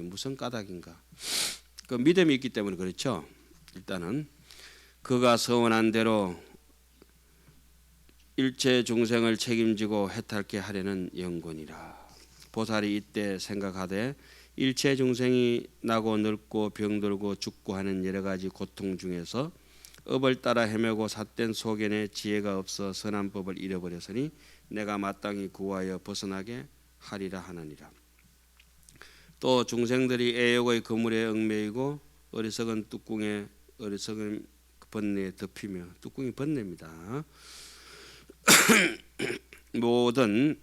무슨 까닭인가? 그 믿음이 있기 때문에 그렇죠. 일단은 그가 서원한 대로 일체 중생을 책임지고 해탈케 하려는 영혼이라. 보살이 이때 생각하되 일체 중생이 나고 늙고 병들고 죽고 하는 여러 가지 고통 중에서 업을 따라 헤매고 삿된 소견에 지혜가 없어 선한 법을 잃어버렸으니 내가 마땅히 구하여 벗어나게 하리라 하느니라. 또 중생들이 애욕의 그물에 얽매이고 어리석은 뚜껑에 어리석은 번뇌에 덮이며, 뚜껑이 번뇌입니다. 모든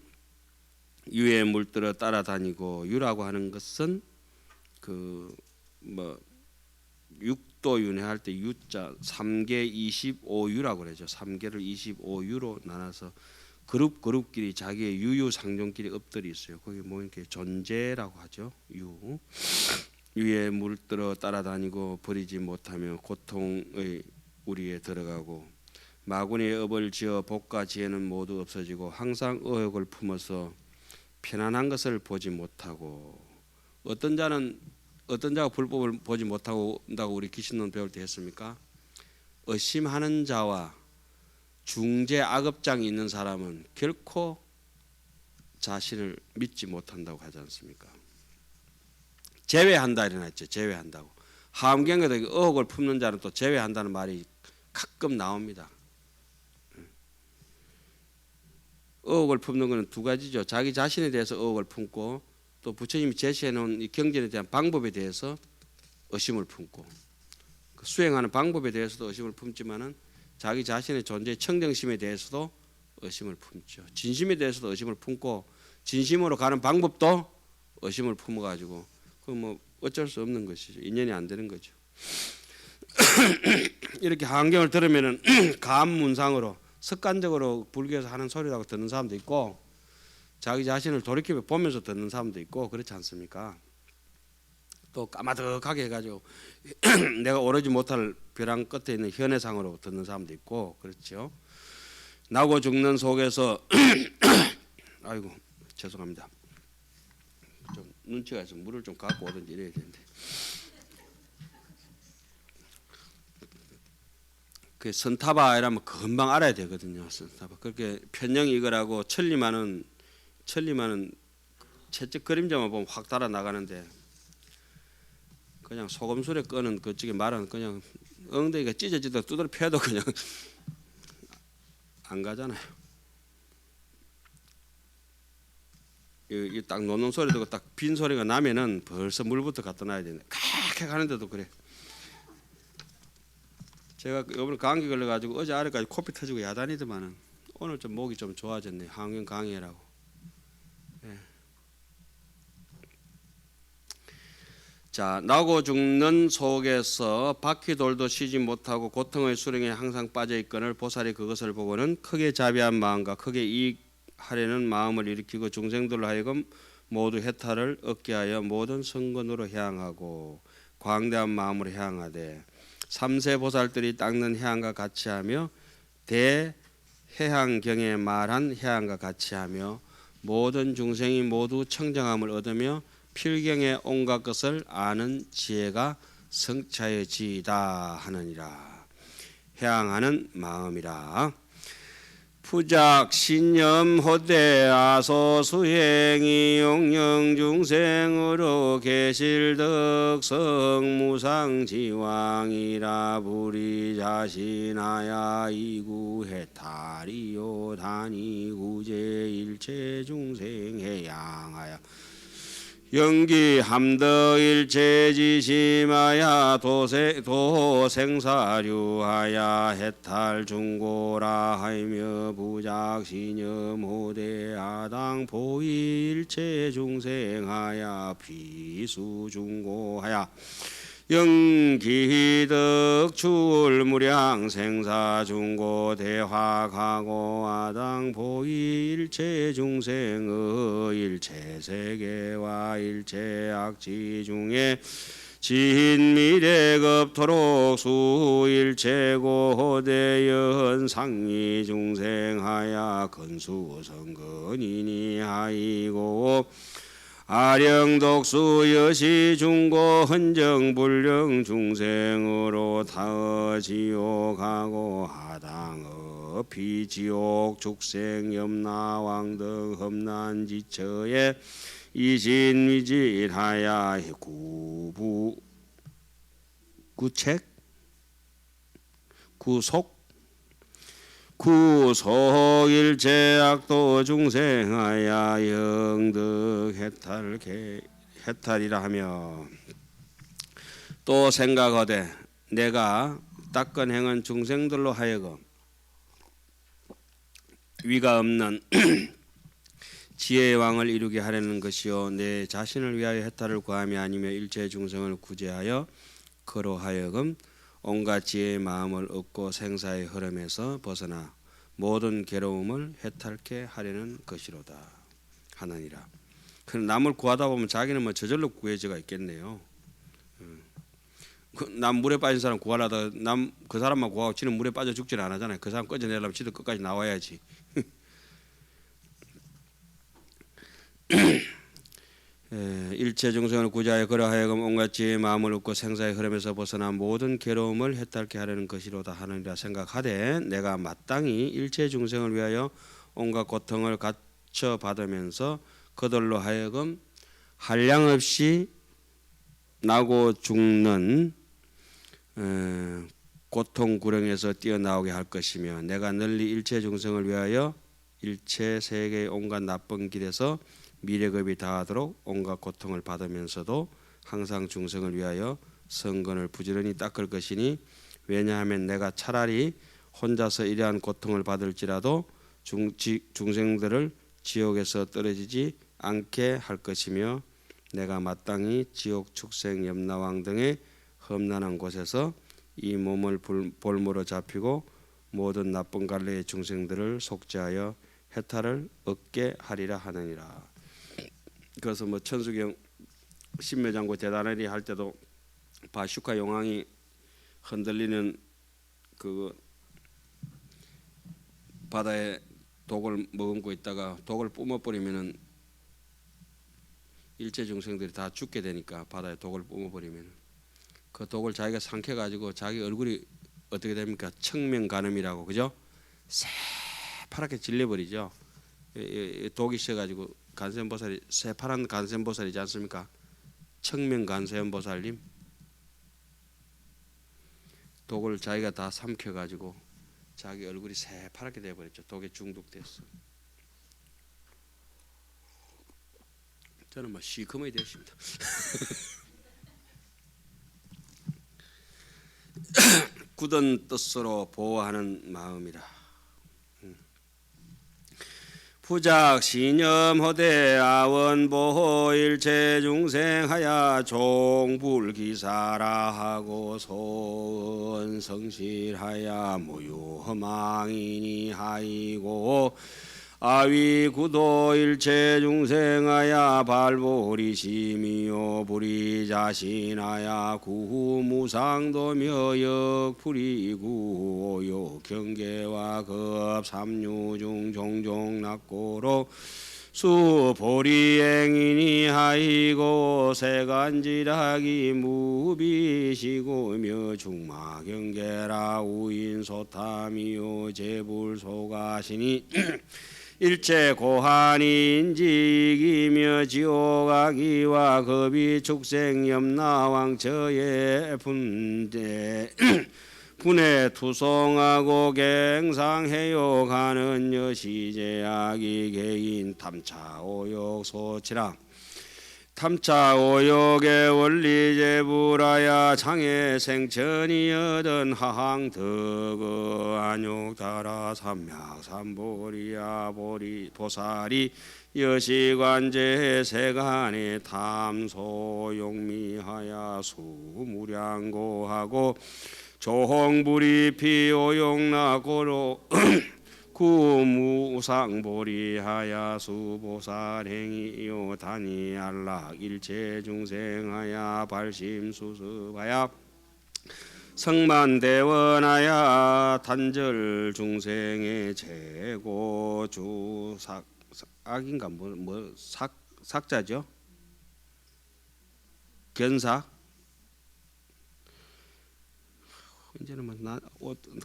유에 물들어 따라다니고, 유라고 하는 것은 육도 윤회할 때 유자 3개 25유라고 그러죠. 3개를 25유로 나눠서 그룹끼리 자기의 유유상종끼리 엎드려 있어요. 거기 뭐 이렇게 존재라고 하죠. 유에 물들어 따라다니고 버리지 못하며 고통의 우리에 들어가고, 마구니의 업을 지어 복과 지혜는 모두 없어지고 항상 의욕을 품어서 편안한 것을 보지 못하고, 어떤 자가 불법을 보지 못하고 한다고 우리 기신론 배울 때 했습니까? 의심하는 자와 중재 악업장이 있는 사람은 결코 자신을 믿지 못한다고 하지 않습니까? 제외한다 이랬죠. 제외한다고. 하암경에도 의혹을 품는 자는 또 제외한다는 말이 가끔 나옵니다. 의혹을 품는 것은 두 가지죠. 자기 자신에 대해서 의혹을 품고, 또 부처님이 제시해 놓은 이 경전에 대한 방법에 대해서 의심을 품고, 그 수행하는 방법에 대해서도 의심을 품지만은 자기 자신의 존재의 청정심에 대해서도 의심을 품죠. 진심에 대해서도 의심을 품고, 진심으로 가는 방법도 의심을 품어가지고, 그 뭐 어쩔 수 없는 것이죠. 인연이 안 되는 거죠. 이렇게 한경을 들으면은 감문상으로 습관적으로 불교에서 하는 소리라고 듣는 사람도 있고, 자기 자신을 돌이켜 보면서 듣는 사람도 있고, 그렇지 않습니까? 또 까마득하게 해가지고 내가 오르지 못할 벼랑 끝에 있는 현해상으로 듣는 사람도 있고, 그렇죠. 나고 죽는 속에서 아이고 죄송합니다. 좀 눈치가 있어. 물을 좀 갖고 오든지 이래야 되는데. 그 선타바 이라면 금방 알아야 되거든요. 선타바. 그렇게 편령이 이거라고 천리만은 채찍 그림자만 보면 확 달아 나가는데, 그냥 소금술에 끄는 그쪽에 말은 그냥 엉덩이가 찢어지도 두드려 패도 그냥 안 가잖아요. 이 딱 놓는 소리 듣고 딱 빈 소리가 나면은 벌써 물부터 갖다 놔야 되네. 칵칵 하는데도 그래. 제가 이번에 감기 걸려가지고 어제 아래까지 코피 터지고 야단이더만은 오늘 좀 목이 좀 좋아졌네. 항균 강해라고. 예. 자, 나고 죽는 속에서 바퀴돌도 쉬지 못하고 고통의 수렁에 항상 빠져 있거늘 보살이 그것을 보고는 크게 자비한 마음과 크게 이익하려는 마음을 일으키고 중생들로 하여금 모두 해탈을 얻게 하여 모든 성근으로 향하고 광대한 마음으로 향하되, 삼세 보살들이 닦는 해안과 같이 하며 대해안경에 말한 해안과 같이 하며 모든 중생이 모두 청정함을 얻으며 필경의 온갖 것을 아는 지혜가 성차여지이다 하느니라. 해양하는 마음이라. 푸작 신념 호대 아소 수행이 용령 중생으로 계실 덕성 무상지왕이라. 불이 자신하야 이구해탈이요 단이 구제 일체 중생에 양하여 영기 함덕 일체지심하야 도생사류하야 해탈 중고라 하며 부작신념 호대 아당 보이 일체 중생하야 비수 중고하야 영기덕 출무량 생사 중고 대화가고 아당 보이 일체 중생의 일체 세계와 일체 악지 중에 진미래급토록 수일체고대연 상리 중생하야 근수성근이니 하이고 아령독수 여시 중고 헌정 불령 중생으로 타어 지옥하고 하당 피 지옥 축생 염라왕 등 험난 지처에 이진위질하야 구책 구속일제악도 중생하야 영득 해탈이라 하며 또 생각하되 내가 닦은 행한 중생들로 하여금 위가 없는 지혜의 왕을 이루게 하려는 것이요 내 자신을 위하여 해탈을 구함이 아니며 일체 중생을 구제하여 그로 하여금 온갖 지혜의 마음을 얻고 생사의 흐름에서 벗어나 모든 괴로움을 해탈케 하려는 것이로다 하느니라. 남을 구하다 보면 자기는 뭐 저절로 구해져가 있겠네요. 남 물에 빠진 사람 구하려다 남 그 사람만 구하고 지는 물에 빠져 죽지는 않잖아요. 그 사람 꺼져내려면 지도 끝까지 나와야지. 일체 중생을 구제하여 그러하여금 온갖 지혜의 마음을 얻고 생사의 흐름에서 벗어나 모든 괴로움을 해탈케 하려는 것이로다 하느니라. 생각하되 내가 마땅히 일체 중생을 위하여 온갖 고통을 갖춰 받으면서 그들로 하여금 한량없이 나고 죽는 고통 구렁에서 뛰어나오게 할 것이며 내가 널리 일체 중생을 위하여 일체 세계의 온갖 나쁜 길에서 미래급이 다하도록 온갖 고통을 받으면서도 항상 중생을 위하여 성근을 부지런히 닦을 것이니 왜냐하면 내가 차라리 혼자서 이러한 고통을 받을지라도 중생들을 지옥에서 떨어지지 않게 할 것이며 내가 마땅히 지옥 축생 염라왕 등의 험난한 곳에서 이 몸을 볼모로 잡히고 모든 나쁜 갈래의 중생들을 속죄하여 해탈을 얻게 하리라 하느니라. 그래서 뭐 천수경 신묘장구 대단하리 할 때도 바슈카 용왕이 흔들리는 그 바다에 독을 머금고 있다가 독을 뿜어버리면은 일체 중생들이 다 죽게 되니까 바다에 독을 뿜어버리면 그 독을 자기가 삼켜가지고 자기 얼굴이 어떻게 됩니까? 청명간음이라고 그죠? 새파랗게 질려버리죠. 독이 있어가지고 간센보살이 새파란 간센보살이지 않습니까? 청명간센보살님 독을 자기가 다 삼켜가지고 자기 얼굴이 새파랗게 되어버렸죠. 독에 중독됐어. 저는 뭐 시커멓게 됐습니다. 굳은 뜻으로 보호하는 마음이라. 부작 신념허대 아원보호 일체 중생하야 종불기사라 하고 소원성실하야 무유허망이니 하이고 아위구도 일체 중생하야 발보리심이요 불이자신하야 구무상도며 역불이구요 경계와 급삼류중 종종 낙고로 수보리행이니 하이고 세간지락이 무비시고며 중마경계라 우인소탐이요 제불소가시니 일체 고한인지이기며 지옥아기와 급이 축생 염라왕 저의 분에 투성하고 갱상해요 가는 여시제약이 개인 탐차오욕 소치라 탐차오욕의 원리제불하야 장애 생천이 얻은 하항덕어 안욕다라 삼맥삼보리야 보살이 여시관제 세간에 탐소용미하야 수무량고하고 조홍불이 피오용나고로 구무상보리하야 수보살행이요 다니알락 일체 중생하야 발심수습하야 성만대원하야 단절 중생의 최고 주삭악인가 삭자죠. 견사 이제는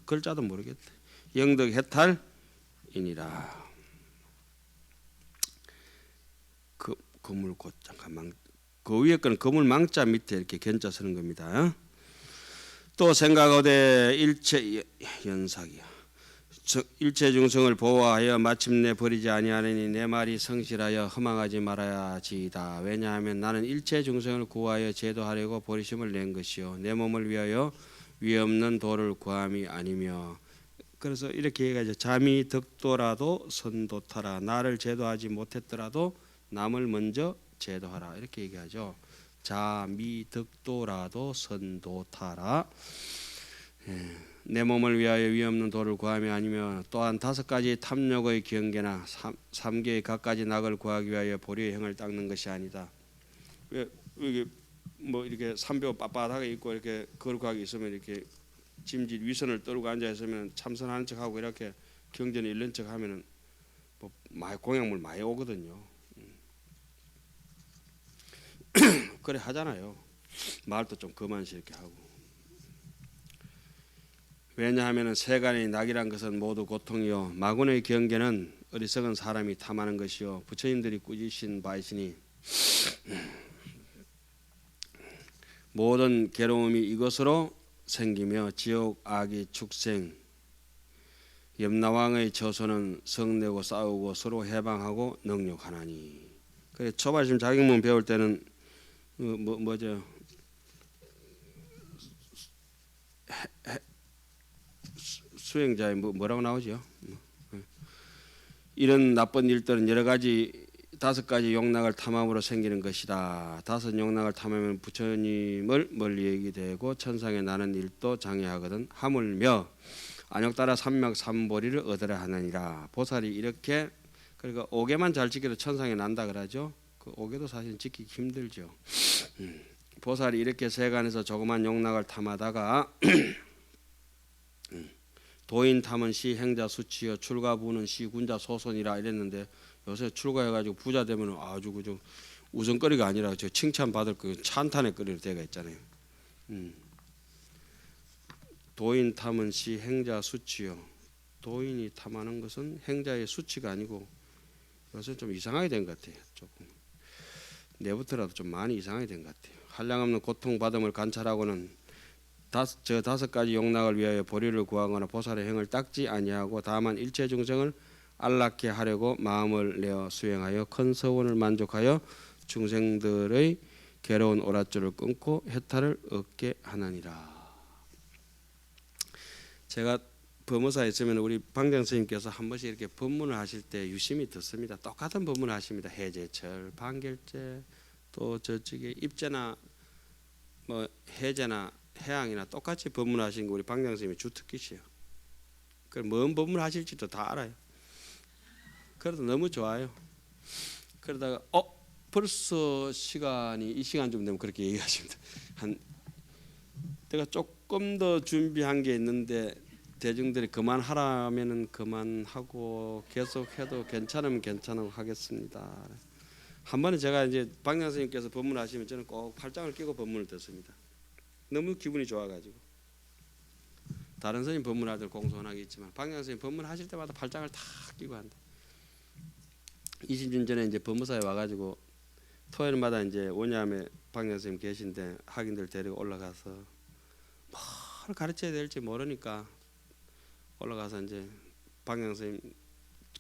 글자도 모르겠다. 영덕 해탈이니라. 거물곧장 그 위에 거는 거물망자 밑에 이렇게 견자 쓰는 겁니다. 또 생각하되 일체 연삭이야. 일체 중생을 보호하여 마침내 버리지 아니하느니 내 말이 성실하여 허망하지 말아야지이다. 왜냐하면 나는 일체 중생을 구하여 제도하려고 버리심을 낸 것이요 내 몸을 위하여 위 없는 도를 구함이 아니며. 그래서 이렇게 해가지고 잠이 덕도라도 선도타라. 나를 제도하지 못했더라도 남을 먼저 제도하라. 이렇게 얘기하죠. 잠이 덕도라도 선도타라. 내 몸을 위하여 위 없는 도를 구함이 아니며 또한 5가지 탐욕의 경계나 3개의 갖가지 낙을 구하기 위하여 보리의 형을 닦는 것이 아니다. 왜 이게 뭐 이렇게 삼뼈 빳빳하게 있고 이렇게 거룩하게 있으면 이렇게 짐짓 위선을 떨고 앉아 있으면 참선하는 척하고 이렇게 경전을 읽는 척하면은 뭐 많이 공약물 많이 오거든요. 그래 하잖아요. 말도 좀 그만스럽게 하고. 왜냐하면 세간의 낙이란 것은 모두 고통이요 마군의 경계는 어리석은 사람이 탐하는 것이요 부처님들이 꾸짖으신 바이시니 모든 괴로움이 이것으로 생기며 지옥 악이 축생 염라왕의 처소는 성내고 싸우고 서로 해방하고 능욕하나니. 그래 초발심 자격문 배울 때는 뭐죠? 수행자의 뭐라고 나오죠? 이런 나쁜 일들은 여러 가지 5가지 욕락을 탐함으로 생기는 것이다. 5 욕락을 탐하면 부처님을 멀리 얘기 되고 천상에 나는 일도 장애하거든. 하물며 안욕따라 삼맥삼보리를 얻으려 하느니라. 보살이 이렇게 그러니까 5개만 잘 지켜도 천상에 난다 그러죠. 그 5개도 사실 지키기 힘들죠. 보살이 이렇게 세간에서 조그만 욕락을 탐하다가 도인 탐은 시 행자 수치여 출가부는 시 군자 소손이라 이랬는데 요새 출가해가지고 부자 되면 아주 그저 우선거리가 아니라 저 칭찬받을 그 찬탄의 거리로 돼가 있잖아요. 도인 탐은 시 행자 수치여. 도인이 탐하는 것은 행자의 수치가 아니고 요새 좀 이상하게 된 것 같아요. 조금 내부터라도 좀 많이 이상하게 된 것 같아요. 한량없는 고통받음을 관찰하고는 저 5가지 욕락을 위하여 보리를 구하거나 보살의 행을 닦지 아니하고 다만 일체 중생을 안락케 하려고 마음을 내어 수행하여 큰 서원을 만족하여 중생들의 괴로운 오랏줄을 끊고 해탈을 얻게 하나니라. 제가 법무사에 있으면 우리 방장 스님께서 한 번씩 이렇게 법문을 하실 때 유심히 듣습니다. 똑같은 법문을 하십니다. 해제철, 반결제, 또 저쪽에 입제나 뭐 해제나 해양이나 똑같이 법문하신 거 우리 방장 스님이 주특기시요. 그럼 뭔 법문 하실지도 다 알아요. 그래도 너무 좋아요. 그러다가 벌써 시간이 이 시간쯤 되면 그렇게 얘기하십니다. 내가 조금 더 준비한 게 있는데 대중들이 그만하라면은 그만하고 계속해도 괜찮으면 괜찮다고 하겠습니다. 한 번에 제가 이제 방장 스님께서 법문하시면 저는 꼭 팔짱을 끼고 법문을 듣습니다. 너무 기분이 좋아가지고 다른 스님 법문할 때 공손하겠지만 방장 스님 법문하실 때마다 팔짱을 다 끼고 한다. 20년 전에 이제 법무사에 와가지고 토요일마다 이제 오냐에 방장 스님 계신데 학인들 데리고 올라가서 뭘 가르쳐야 될지 모르니까 올라가서 이제 방장 스님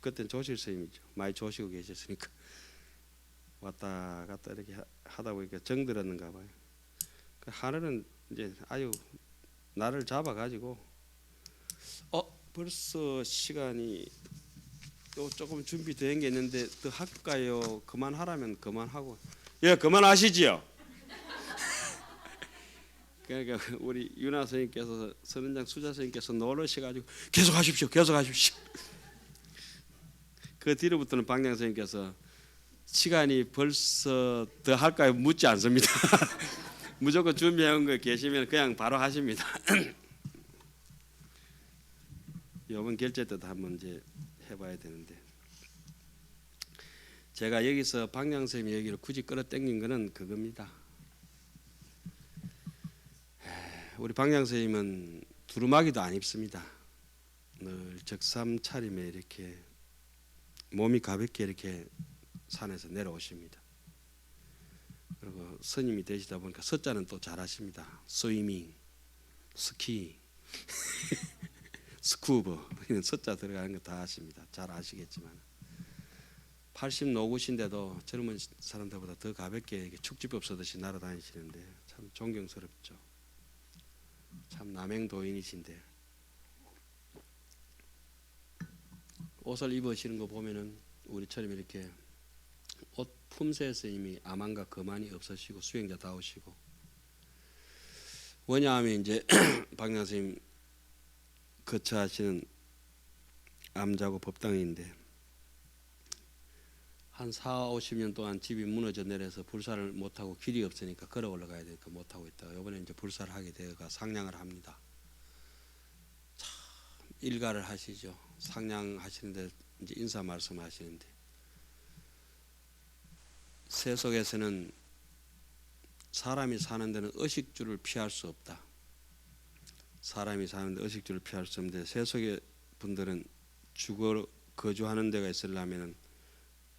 그때는 조실 스님이죠. 많이 조시고 계셨으니까 왔다 갔다 이렇게 하다 보니까 정들었는가 봐요. 그 하늘은 이제 아유 나를 잡아가지고 벌써 시간이 또 조금 준비된 게 있는데 더 할까요? 그만하라면 그만하고 예 그만하시지요. 그러니까 우리 윤아 선생님께서 선은장 수자 선생님께서 놀라셔가지고 계속하십시오. 그 뒤로부터는 방장 선생님께서 시간이 벌써 더 할까요? 묻지 않습니다. 무조건 준비한 거 계시면 그냥 바로 하십니다. 이번 결제 때도 한번 이제 해봐야 되는데 제가 여기서 방장 선생님 얘기를 굳이 끌어당긴 거는 그겁니다. 우리 방향 선생님은 두루마기도 안 입습니다. 늘 적삼 차림에 이렇게 몸이 가볍게 이렇게 산에서 내려오십니다. 그리고 스님이 되시다 보니까 숫자는 또 잘하십니다. 스위밍, 스키, 스쿠버 이런 숫자 들어가는 거 다 아십니다. 잘 아시겠지만 80 노구신데도 젊은 사람들보다 더 가볍게 이렇게 축지법 쓰듯이 날아다니시는데 참 존경스럽죠. 참 남행도인이신데 옷을 입으시는 거 보면은 우리처럼 이렇게 옷 품새에서 이미 아만과 거만이 없으시고 수행자다우시고, 왜냐하면 이제 박양 선생님 거처하시는 암자고 법당인데 한 4, 50년 동안 집이 무너져 내려서 불사를 못하고 길이 없으니까 걸어 올라가야 되니까 못하고 있다가 이번에 이제 불사를 하게 되어가 상냥을 합니다. 참 일가를 하시죠. 상냥하시는데 이제 인사 말씀하시는데 세속에서는 사람이 사는 데는 의식주를 피할 수 없다. 사람이 사는데 의식주를 피할 수 없는데 세속의 분들은 주거 거주하는 데가 있으려면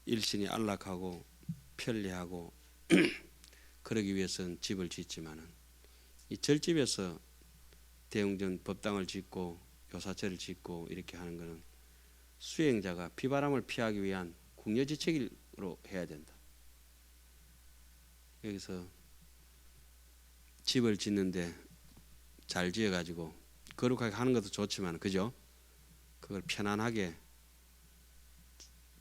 일신이 안락하고 편리하고 그러기 위해서는 집을 짓지만은 이 절집에서 대웅전 법당을 짓고 요사처를 짓고 이렇게 하는 것은 수행자가 비바람을 피하기 위한 궁여지책으로 해야 된다. 여기서 집을 짓는데 잘 지어가지고 거룩하게 하는 것도 좋지만 그죠? 그걸 편안하게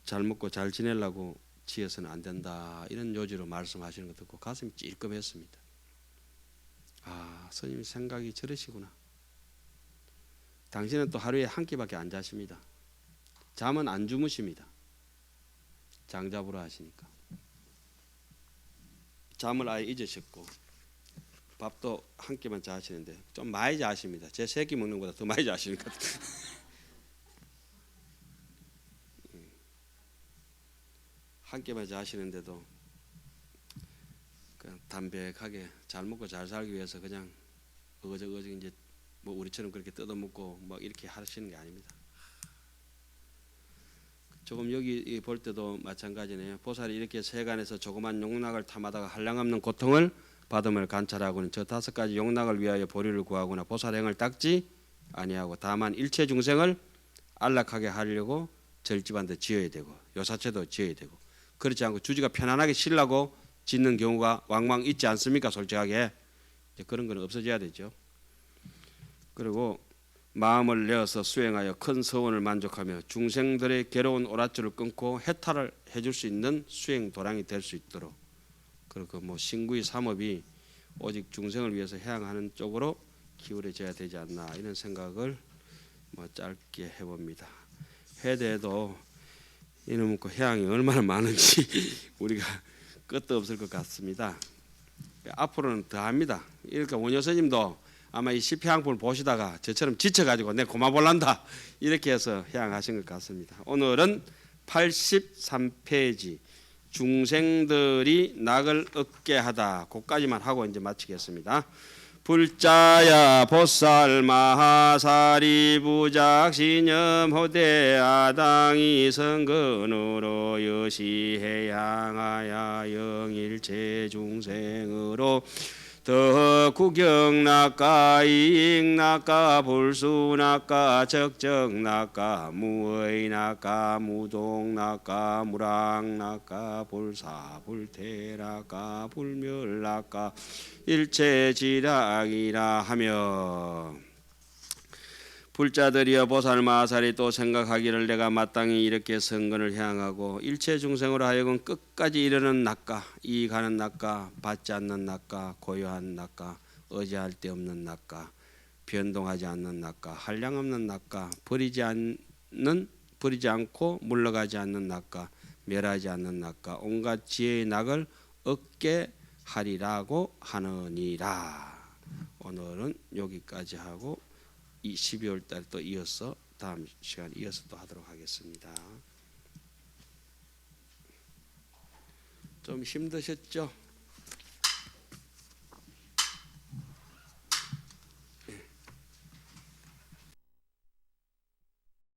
잘 먹고 잘 지내려고 지어서는 안 된다 이런 요지로 말씀하시는 것 듣고 가슴이 찔끔했습니다. 아, 스님 생각이 저러시구나. 당신은 또 하루에 한 끼밖에 안 자십니다. 잠은 안 주무십니다. 장잡으로 하시니까 잠을 아예 잊으셨고 밥도 한 끼만 자시는데 좀 많이 자십니다. 제 세 끼 먹는 것보다 더 많이 자시는 것 같아요. 한 끼만 자시는데도 그냥 담백하게 잘 먹고 잘 살기 위해서 그냥 어거저거 이제 뭐 우리처럼 그렇게 뜯어먹고 막 이렇게 하시는 게 아닙니다. 조금 여기 볼 때도 마찬가지네요. 보살이 이렇게 세간에서 조그만 용락을 탐하다가 한량없는 고통을 받음을 관찰하고는 저 5가지 용락을 위하여 보리를 구하거나 보살행을 닦지 아니하고 다만 일체 중생을 안락하게 하려고 절집한데 지어야 되고 요사체도 지어야 되고 그렇지 않고 주지가 편안하게 쉬려고 짓는 경우가 왕왕 있지 않습니까? 솔직하게 그런 건 없어져야 되죠. 그리고 마음을 내어서 수행하여 큰 서원을 만족하며 중생들의 괴로운 오랏줄을 끊고 해탈을 해줄 수 있는 수행 도량이 될 수 있도록, 그리고 뭐 신구의 삼업이 오직 중생을 위해서 해양하는 쪽으로 기울여져야 되지 않나 이런 생각을 뭐 짧게 해봅니다. 해대도 이놈의 해양이 얼마나 많은지 우리가 끝도 없을 것 같습니다. 앞으로는 더 합니다. 그러니까 원효 스님도 아마 이 시패양품을 보시다가 저처럼 지쳐가지고 내 고마볼란다 이렇게 해서 해양하신 것 같습니다. 오늘은 83페이지 중생들이 낙을 얻게 하다 그까지만 하고 이제 마치겠습니다. 불자야 보살 마하사리 부작신염 호대 아당이 성근으로 여시해양하야 영일체 중생으로 더 구경낙가 이익낙가 불수낙가 적정낙가 무의낙가 무동낙가 무랑낙가 불사불태낙가 불멸낙가 일체지락이라 하며 불자들이여 보살마살이 또 생각하기를 내가 마땅히 이렇게 성근을 향하고 일체 중생으로 하여금 끝까지 이르는 낙가, 이익하는 낙가, 받지 않는 낙가, 고요한 낙가, 의지할 데 없는 낙가, 변동하지 않는 낙가, 한량없는 낙가, 버리지 않고 물러가지 않는 낙가, 멸하지 않는 낙가, 온갖 지혜의 낙을 얻게 하리라고 하느니라. 오늘은 여기까지 하고 12월 달 또 이어서 다음 시간 이어서 또 하도록 하겠습니다. 좀 힘드셨죠?